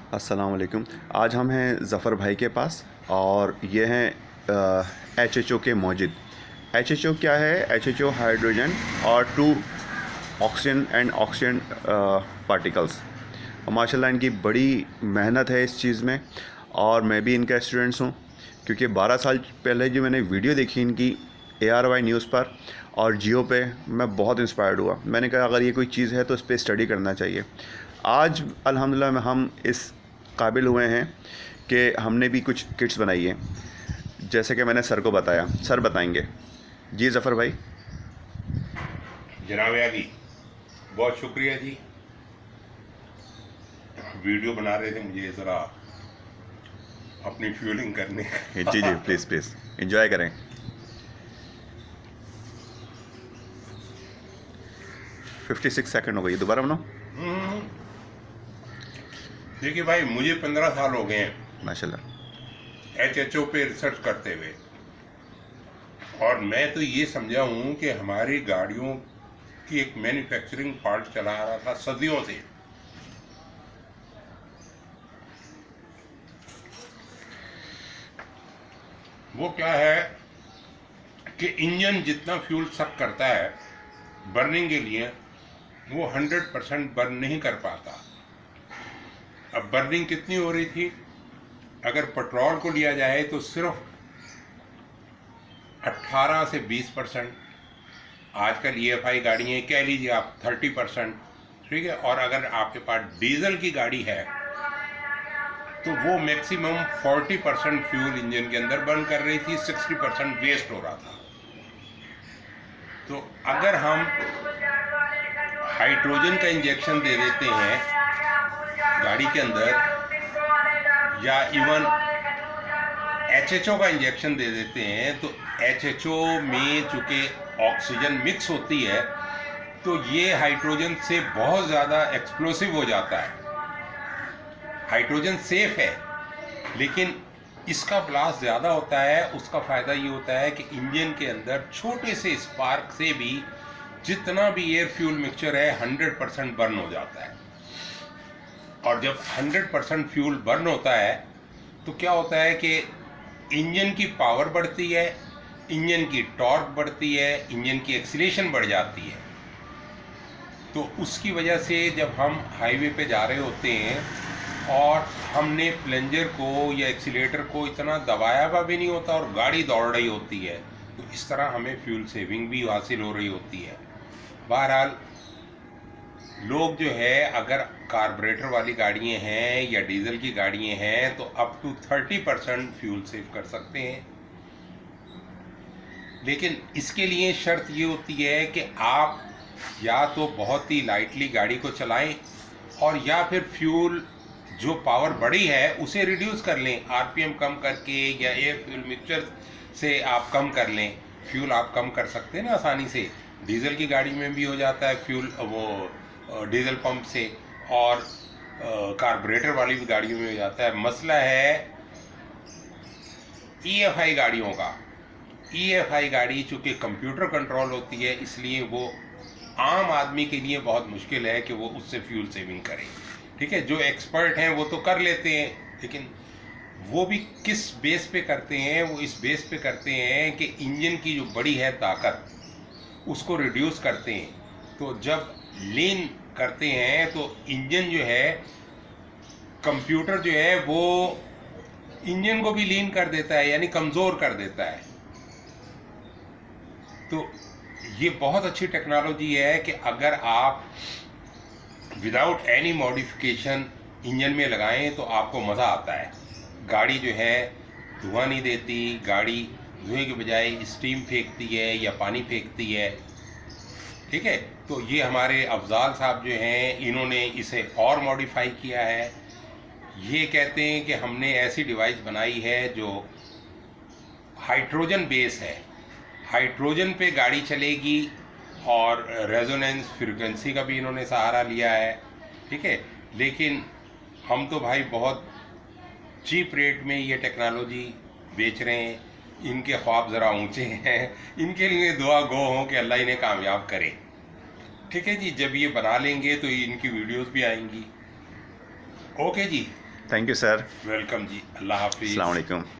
अस्सलाम वालेकुम। आज हम हैं ज़फ़र भाई के पास और ये हैं एचएचओ के मौजिद। एचएचओ क्या है? एचएचओ हाइड्रोजन और 2 ऑक्सीजन एंड ऑक्सीजन पार्टिकल्स। और माशाल्लाह इनकी बड़ी मेहनत है इस चीज़ में, और मैं भी इनका स्टूडेंट्स हूँ, क्योंकि 12 साल पहले जो मैंने वीडियो देखी इनकी ARY न्यूज़ पर और जियो पे, मैं बहुत इंस्पायर्ड हुआ। मैंने कहा अगर ये कोई चीज़ है तो इस पे स्टडी करना चाहिए। आज अल्हम्दुलिल्लाह में हम इस काबिल हुए हैं कि हमने भी कुछ किट्स बनाई हैं, जैसे कि मैंने सर को बताया। सर बताएंगे। जी ज़फ़र भाई। जनाब यागी, बहुत शुक्रिया जी। वीडियो बना रहे थे, मुझे ज़रा अपनी फ्यूलिंग करने का। जी जी, प्लीज़ प्लीज़ इंजॉय करें। 56 सेकंड हो गई, दोबारा बनाओ। देखिए भाई, मुझे 15 साल हो गए हैं माशाल्लाह। एचएचओ पे रिसर्च करते हुए, और मैं तो ये समझा हूँ कि हमारी गाड़ियों की एक मैन्युफैक्चरिंग फॉल्ट चला आ रहा था सदियों से। वो क्या है कि इंजन जितना फ्यूल सक करता है बर्निंग के लिए, वो 100% बर्न नहीं कर पाता। अब बर्निंग कितनी हो रही थी? अगर पेट्रोल को लिया जाए तो सिर्फ 18 से 20%। आजकल EFI गाड़ियाँ कह लीजिए आप 30%, ठीक है। और अगर आपके पास डीजल की गाड़ी है तो वो मैक्सिमम 40% फ्यूल इंजन के अंदर बर्न कर रही थी, 60% वेस्ट हो रहा था। तो अगर हम हाइड्रोजन का इंजेक्शन दे देते हैं गाड़ी के अंदर, या इवन HHO का इंजेक्शन दे देते हैं, तो HHO में चूंकि ऑक्सीजन मिक्स होती है तो ये हाइड्रोजन से बहुत ज़्यादा एक्सप्लोसिव हो जाता है। हाइड्रोजन सेफ है, लेकिन इसका ब्लास्ट ज़्यादा होता है। उसका फ़ायदा ये होता है कि इंजन के अंदर छोटे से स्पार्क से भी जितना भी एयर फ्यूल मिक्सचर है 100% बर्न हो जाता है। और जब 100% फ्यूल बर्न होता है तो क्या होता है कि इंजन की पावर बढ़ती है, इंजन की टॉर्क बढ़ती है, इंजन की एक्सीलरेशन बढ़ जाती है। तो उसकी वजह से जब हम हाईवे पे जा रहे होते हैं और हमने प्लंजर को या एक्सीलेटर को इतना दबाया हुआ भी नहीं होता और गाड़ी दौड़ रही होती है, तो इस तरह हमें फ्यूल सेविंग भी हासिल हो रही होती है। बहरहाल, लोग जो है अगर कार्बोरेटर वाली गाड़ियाँ हैं या डीजल की गाड़ियाँ हैं तो अप टू 30% फ्यूल सेव कर सकते हैं। लेकिन इसके लिए शर्त ये होती है कि आप या तो बहुत ही लाइटली गाड़ी को चलाएं, और या फिर फ्यूल जो पावर बड़ी है उसे रिड्यूस कर लें, RPM कम करके, या एयर फ्यूल मिक्सचर से आप कम कर लें। फ्यूल आप कम कर सकते हैं ना आसानी से। डीजल की गाड़ी में भी हो जाता है फ्यूल, वो डीजल पंप से, और कार्बोरेटर वाली भी गाड़ियों में हो जाता है। मसला है EFI गाड़ियों का। EFI गाड़ी चूँकि कंप्यूटर कंट्रोल होती है, इसलिए वो आम आदमी के लिए बहुत मुश्किल है कि वो उससे फ्यूल सेविंग करे। ठीक है, जो एक्सपर्ट हैं वो तो कर लेते हैं, लेकिन वो भी किस बेस पे करते हैं? वो इस बेस पे करते हैं कि इंजन की जो बड़ी है ताकत, उसको रिड्यूस करते हैं। तो जब लीन करते हैं तो इंजन जो है, कंप्यूटर जो है वो इंजन को भी लीन कर देता है, यानी कमज़ोर कर देता है। तो ये बहुत अच्छी टेक्नोलॉजी है कि अगर आप विदाउट एनी मॉडिफिकेशन इंजन में लगाएं तो आपको मज़ा आता है। गाड़ी जो है धुआं नहीं देती, गाड़ी धुएं के बजाय स्टीम फेंकती है या पानी फेंकती है। ठीक है, तो ये हमारे अफजाल साहब जो हैं, इन्होंने इसे और मॉडिफाई किया है। ये कहते हैं कि हमने ऐसी डिवाइस बनाई है जो हाइड्रोजन बेस है, हाइड्रोजन पे गाड़ी चलेगी, और रेजोनेंस फ्रीक्वेंसी का भी इन्होंने सहारा लिया है। ठीक है, लेकिन हम तो भाई बहुत चीप रेट में ये टेक्नोलॉजी बेच रहे हैं। इनके ख्वाब ज़रा ऊंचे हैं, इनके लिए दुआ गो हो कि अल्लाह इन्हें कामयाब करे। ठीक है जी, जब ये बना लेंगे तो इनकी वीडियोस भी आएंगी। ओके जी, थैंक यू सर। वेलकम जी, अल्लाह हाफिज़। अस्सलाम वालेकुम।